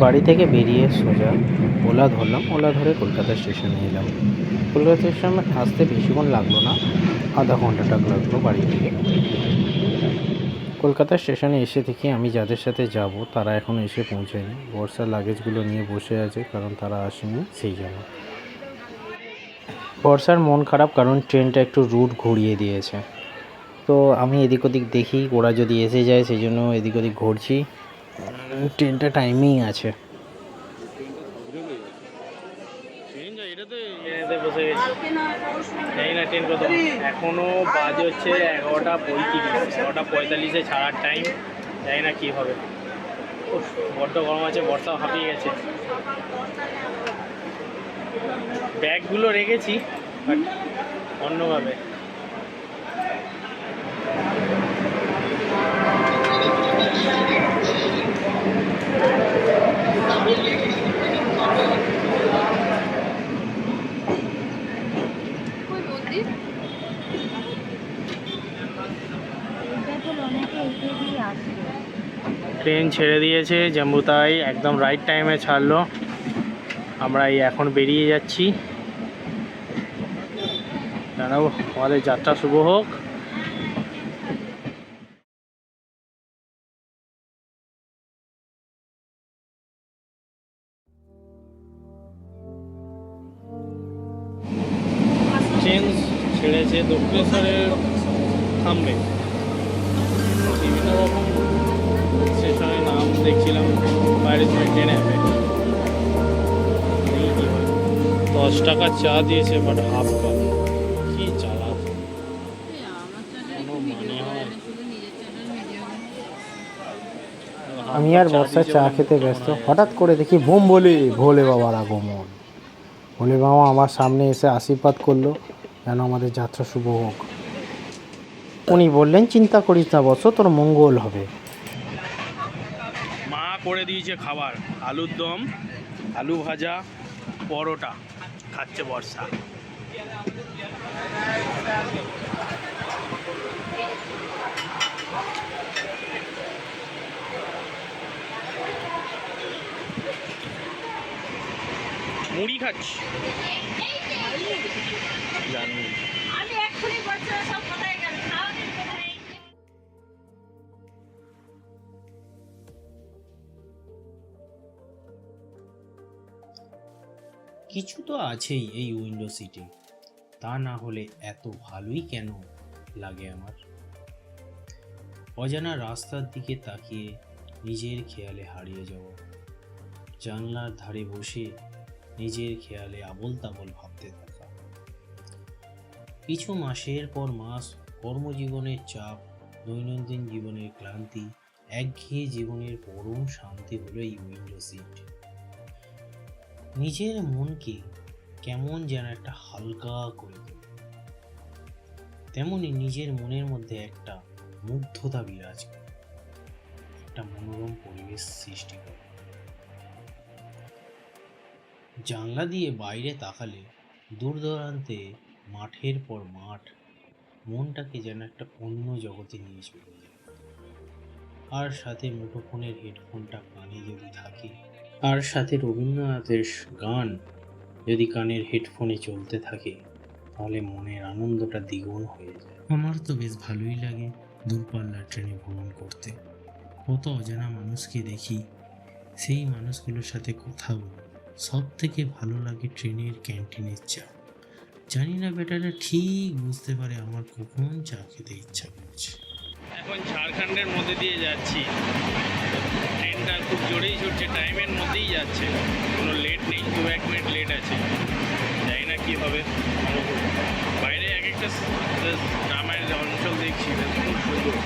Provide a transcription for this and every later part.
বাড়ি থেকে বেরিয়ে সোজা ওলা ধরলাম। ওলা ধরে কলকাতা স্টেশনে এলাম। কলকাতা স্টেশনে আসতে বেশিক্ষণ লাগলো না, আধা ঘন্টা লাগলো বাড়ি থেকে। কলকাতা স্টেশনে এসে দেখি আমি যাদের সাথে যাব তারা এখনও এসে পৌঁছায়নি। বর্ষার লাগেজগুলো নিয়ে বসে আছে, কারণ তারা আসেনি সেই জন্য। বর্ষার মন খারাপ, কারণ ট্রেনটা একটু রুট ঘুরিয়ে দিয়েছে। তো আমি এদিক ওদিক দেখি ওরা যদি এসে যায়, সেই জন্য এদিক ওদিক ঘুরছি। ট্রেনটা টাইমেই আছে। বসে গেছি, জানি না ট্রেন কত। এখনও বাজে হচ্ছে 11:35 ছাড়ার টাইম। জানি না কী হবে। বড্ড গরম আছে, বর্ষাও হাঁপিয়ে গেছে। ব্যাগগুলো রেখেছি বাট অন্যভাবে। ট্রেন ছেড়ে দিয়েছে জম্বুতাই, একদম রাইট টাইমে ছাড়লো। আমরা এই এখন বেরিয়ে যাচ্ছি। জানাবো আমাদের যাত্রা শুভ হোক। ট্রেন ছেড়েছে দক্ষিণেশ্বরের থামবে। বিভিন্ন রকম স্টেশনের নাম দেখছিলাম বাইরে ট্রেনে অ্যাপে। 10 টাকা চা দিয়েছে, বাট হাফ কাপ। কি চালা, কোনো মানে হয়? আমি আর বর্ষা চা খেতে ব্যস্ত। হঠাৎ করে দেখি বোম বলে ভোলে বাবার আগমন। ভোলে বাবা আমার সামনে এসে আশীর্বাদ করলো যেন আমাদের যাত্রা শুভ হোক। উনি বললেন, চিন্তা করিস না বৎস, তোর মঙ্গল হবে। মা করে দিয়েছে খাবার, আলুর দম, আলু ভাজা, পরোটা খাচ্ছে বর্ষা। মুড়ি খাচ্ছি, জানি। কিছু তো আছেই এই উইন্ডো সিটে, তা না হলে এত ভালোই কেন লাগে আমার। অজানা রাস্তার দিকে তাকিয়ে নিজের খেয়ালে হারিয়ে যাওয়া, জানলার ধারে বসে নিজের খেয়ালে আবোল তাবোল ভাবতে থাকা। কিছু মাসের পর মাস কর্মজীবনের চাপ, দৈনন্দিন জীবনের ক্লান্তি, একঘেয়ে জীবনের পরম শান্তি হলো এই উইন্ডো সিট। নিজের মনকে কেমন যেন একটা হালকা করে দেয়, তেমনি নিজের মনের মধ্যে একটা মুগ্ধতা বিরাজ করে, একটা মনোরম পরিবেশ সৃষ্টি করে। জানলা দিয়ে বাইরে তাকালে দূর দূরান্তে মাঠের পর মাঠ, মনটাকে যেন একটা অন্য জগতে নিয়ে চলে যায়। আর সাথে মুঠোফোনের হেডফোনটা কানে যদি থাকে, আর সাথে রবীন্দ্রনাথের গান যদি কানের হেডফোনে চলতে থাকে, তাহলে মনের আনন্দটা দ্বিগুণ হয়ে যায়। আমার তো বেশ ভালোই লাগে দূরপাল্লার ট্রেনে ভ্রমণ করতে। কত অজানা মানুষকে দেখি, সেই মানুষগুলোর সাথে কথা বলি। সব থেকে ভালো লাগে ট্রেনের ক্যান্টিনের চা। জানি না বেটারা ঠিক বুঝতে পারে আমার কখন চা খেতে ইচ্ছা করছে। এখন ঝাড়খণ্ডের মধ্যে দিয়ে যাচ্ছি। ট্রেনটা খুব জোরেই ছুটছে, টাইমের মধ্যেই যাচ্ছে, কোনো লেট নেই। 2-1 মিনিট লেট আছে, জানি না কী হবে। বাইরে এক একটা গ্রামের অঞ্চল দেখছি, খুব সুন্দর।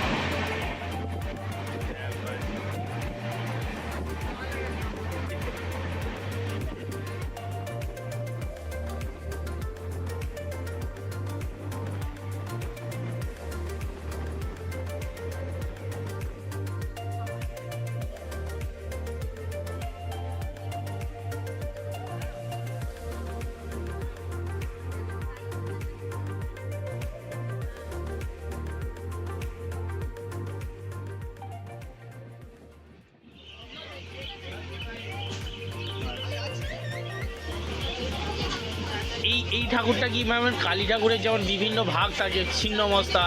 এই ঠাকুরটা কি মানে কালী ঠাকুরের যেমন বিভিন্ন ভাগ থাকে, ছিন্নমস্তা,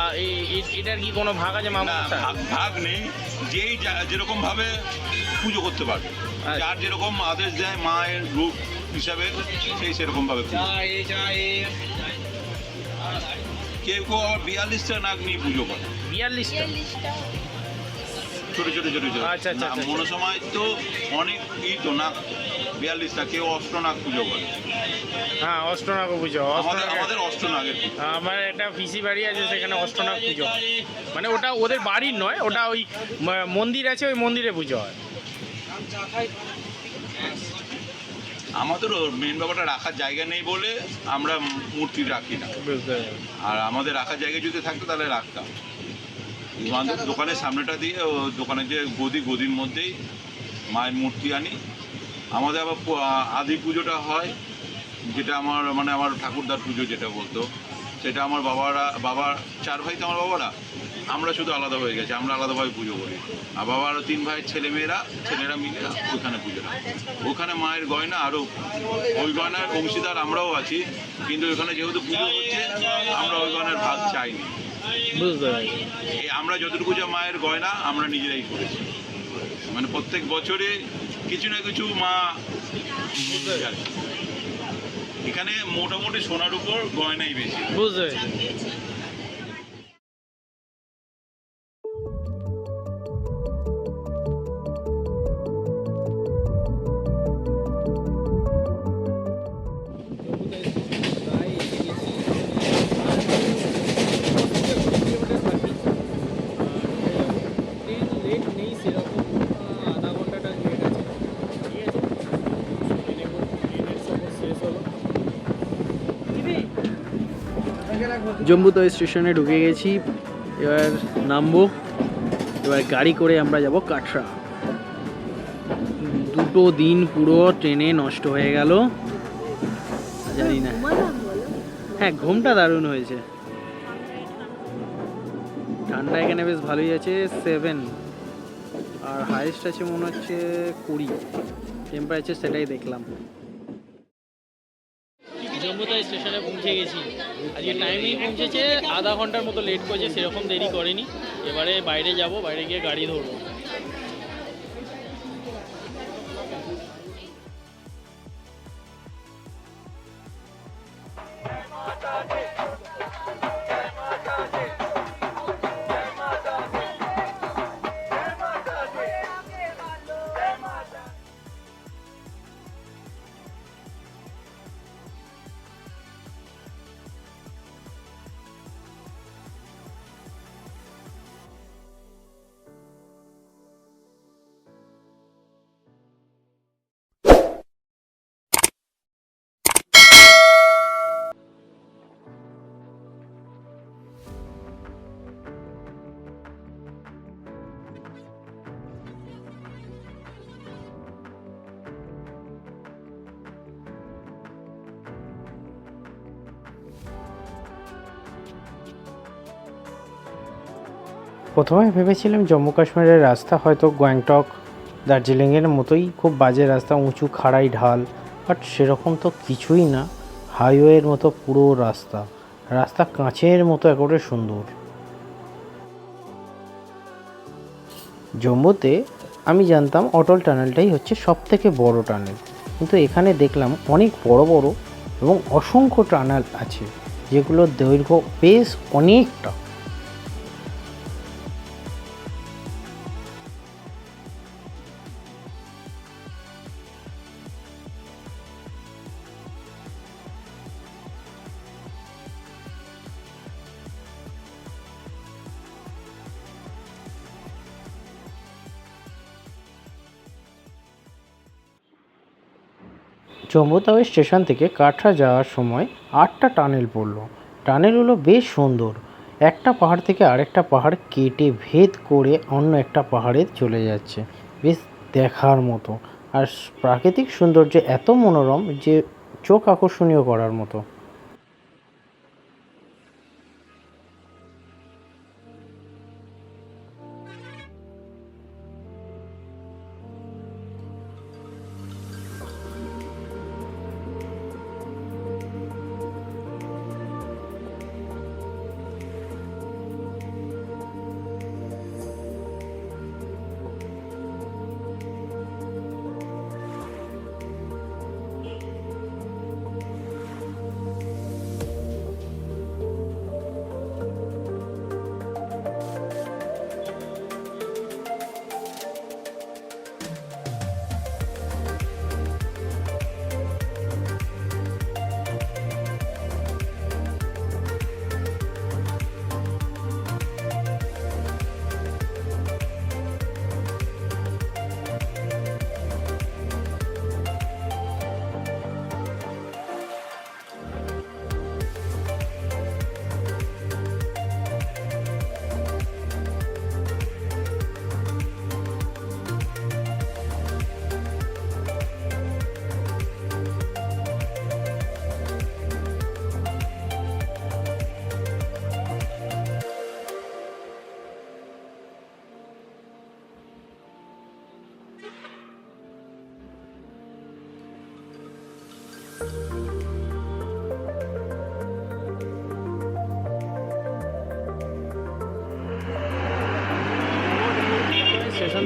এটার কি কোনো ভাগ আছে না, মামা? ভাগ নেই। যেরকম ভাবে পুজো করতে পারবে, আচ্ছা। যার যেরকম আদেশ দেয় মায়ের রূপ হিসাবে সেরকম ভাবে পুজো। কেউ কেউ আবার 42টা নাগ নিয়ে পুজো করে, 42টা? ছোট ছোট ছোট ছোট। আচ্ছা, আচ্ছা, আচ্ছা। মনে সময় তো অনেক তো নাগ, 42টা, কেউ অষ্টনাগ পুজো করে। হ্যাঁ, অষ্টনাগ পুজো। আমাদের অষ্টনাগের পুজো। আমার একটা পিসি বাড়ি আছে, সেখানে অষ্টনাগ পুজো হয়। মানে ওটা ওদের বাড়ির নয়, ওটা ওই মন্দির আছে, ওই মন্দিরে পুজো হয়। আমাদের মেন ব্যাপারটা রাখার জায়গা নেই বলে আমরা মূর্তি রাখি না। আর আমাদের রাখার জায়গা যদি থাকতো তাহলে রাখতাম। আমাদের দোকানের সামনেটা দিয়ে দোকানের যে গদির মধ্যেই মায়ের মূর্তি আনি। আমাদের আবার আদি পুজোটা হয়, যেটা আমার ঠাকুরদার পুজো যেটা বলতো, সেটা আমার বাবার 4 ভাই তো আমার বাবারা, আমরা শুধু আলাদা হয়ে গেছি, আমরা আলাদাভাবে পুজো করি। আর বাবা আরও 3 ভাইয়ের ছেলেরা মিলে ওখানে পুজো হয়। ওখানে মায়ের গয়না আরও, ওই গয়নার অংশীদার আমরাও আছি, কিন্তু ওখানে যেহেতু পুজো হচ্ছে আমরা ওই গয়নার ভাগ চাইনি। বুঝতে পারছি। আমরা যতটুকু যা মায়ের গয়না আমরা নিজেরাই করেছি, মানে প্রত্যেক বছরে কিছু না কিছু মা যায়। এখানে মোটামুটি সোনার উপর গয়নাই বেশি। বুঝতে পেরেছি। জম্বুতলা স্টেশনে ঢুকে গেছি, এবার নামবো। এবার গাড়ি করে আমরা যাব কাটরা। 2 দিন পুরো ট্রেনে নষ্ট হয়ে গেল, জানি না। হ্যাঁ, ঘুমটা দারুণ হয়েছে। ঠান্ডা এখানে বেশ ভালোই আছে, 7, আর হাইয়েস্ট আছে মনে হচ্ছে 20 টেম্পারেচার, সেটাই দেখলাম। জম্বুতলা স্টেশনে পৌঁছে গেছি। আজকে টাইমেই পৌঁছেছে, আধা ঘন্টার মতো লেট করেছে, সেরকম দেরি করেনি। এবারে বাইরে যাব, বাইরে গিয়ে গাড়ি ধরবো। প্রথমে ভেবেছিলাম জম্মু কাশ্মীরের রাস্তা হয়তো গ্যাংটক দার্জিলিংয়ের মতোই খুব বাজে রাস্তা, উঁচু খাড়াই ঢাল, বাট সেরকম তো কিছুই না। হাইওয়ের মতো পুরো রাস্তা, রাস্তা কাঁচের মতো একেবারে সুন্দর। জম্মুতে আমি জানতাম অটল টানেলটাই হচ্ছে সব থেকে বড় টানেল, কিন্তু এখানে দেখলাম অনেক বড় বড় এবং অসংখ্য টানেল আছে, যেগুলোর দৈর্ঘ্য বেশ অনেকটা। জম্মু তাওয়াই স্টেশন থেকে কাটরা যাওয়ার সময় 8টা টানেল পড়লো। টানেলগুলো বেশ সুন্দর, একটা পাহাড় থেকে আরেকটা পাহাড় কেটে ভেদ করে অন্য একটা পাহাড়ে চলে যাচ্ছে, বেশ দেখার মতো। আর প্রাকৃতিক সৌন্দর্য এত মনোরম যে চোখ আকর্ষণীয় করার মতো।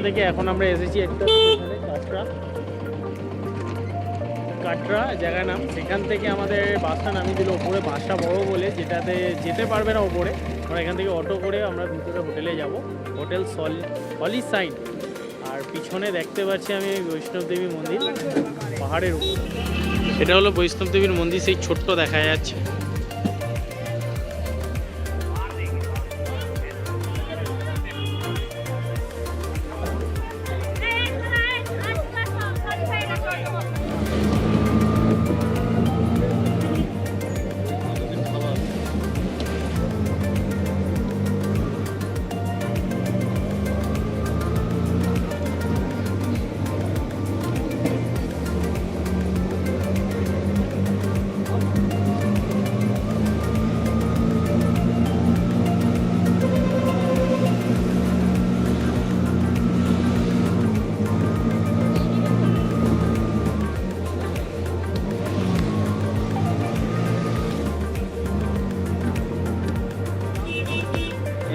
থেকে এখন আমরা এসেছি একটা কাটরা জায়গার নাম। সেখান থেকে আমাদের বাসটা নামিয়ে দিল ওপরে। বাসটা বড় বলে যেটাতে যেতে পারবে না ওপরে, আমরা এখান থেকে অটো করে আমরা ভিতরে হোটেলে যাব, হোটেল হলি সাইন। আর পিছনে দেখতে পাচ্ছি আমি বৈষ্ণব দেবী মন্দির পাহাড়ের উপর। এটা হলো বৈষ্ণব দেবীর মন্দির, সেই ছোট্ট দেখা যাচ্ছে।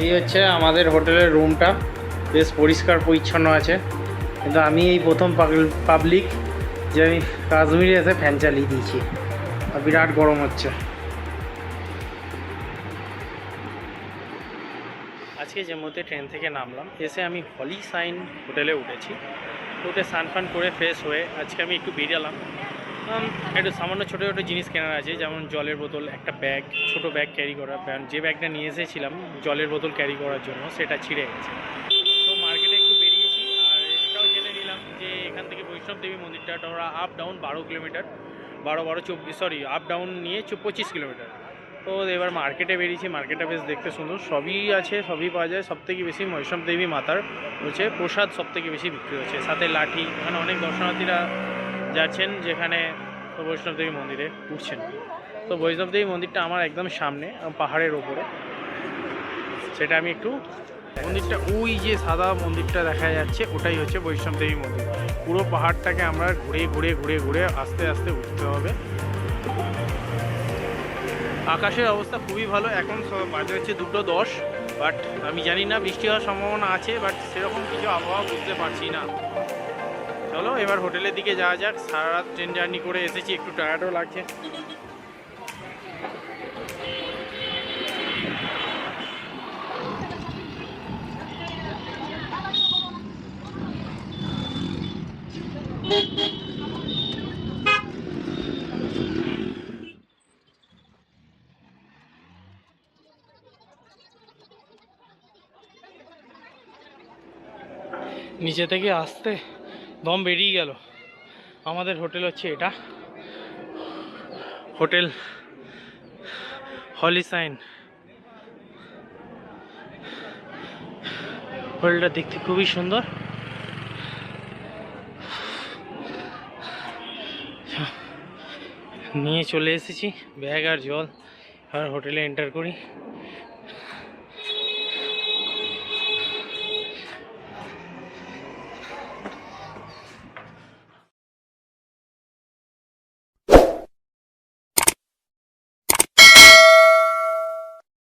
এই হচ্ছে আমাদের হোটেলের রুমটা, বেশ পরিষ্কার পরিচ্ছন্ন আছে। কিন্তু আমি এই প্রথম পাবলিক যে আমি কাশ্মীরে এসে ফ্যান চালিয়ে দিয়েছি, আর বিরাট গরম হচ্ছে। আজকে জম্মুতে ট্রেন থেকে নামলাম, এসে আমি হলি সাইন হোটেলে উঠেছি। উঠে স্নান ফান করে ফ্রেশ হয়ে আজকে আমি একটু বেরিয়েলাম। একটু সামান্য ছোটো ছোটো জিনিস কেনার আছে, যেমন জলের বোতল, একটা ব্যাগ, ছোটো ব্যাগ ক্যারি করা। যে ব্যাগটা নিয়ে এসেছিলাম জলের বোতল ক্যারি করার জন্য, সেটা ছিঁড়ে গেছে। তো মার্কেটে একটু বেরিয়েছি, আর এটাও জেনে নিলাম যে এখান থেকে বৈষ্ণব দেবী মন্দিরটা ওরা up down 12 kilometre, 24 up down নিয়ে 25 কিলোমিটার। তো এবার মার্কেটে বেরিয়েছি। মার্কেটটা বেশ দেখতে সুন্দর, সবই আছে, সবই পাওয়া যায়। সবথেকে বেশি বৈষ্ণব দেবী মাতার হচ্ছে প্রসাদ সবথেকে বেশি বিক্রি হচ্ছে, সাথে লাঠি। এখানে অনেক দর্শনার্থীরা যাচ্ছেন যেখানে বৈষ্ণব দেবী মন্দিরে উঠছেন। তো বৈষ্ণব দেবী মন্দিরটা আমার একদম সামনে পাহাড়ের ওপরে, সেটা আমি একটু মন্দিরটা, ওই যে সাদা মন্দিরটা দেখা যাচ্ছে ওটাই হচ্ছে বৈষ্ণব দেবী মন্দির। পুরো পাহাড়টাকে আমরা ঘুরে ঘুরে ঘুরে ঘুরে আস্তে আস্তে উঠতে হবে। আকাশের অবস্থা খুবই ভালো, এখন বাজে হচ্ছে 2:10, বাট আমি জানি না বৃষ্টি হওয়ার সম্ভাবনা আছে, বাট সেরকম কিছু আবহাওয়া বুঝতে পারছি না। চলো এবার হোটেলের দিকে যাওয়া যাক। সারা রাত ট্রেন জার্নি করে এসেছি, একটু টায়ার্ডও লাগছে। নিচে থেকে আসতে দম বেরিয়ে গেল। আমাদের হোটেল হচ্ছে এটা, হোটেল হলি সাইন। হোটেলটা দেখতে খুবই সুন্দর। নিয়ে চলে এসেছি ব্যাগ আর জল, আর হোটেলে এন্টার করি।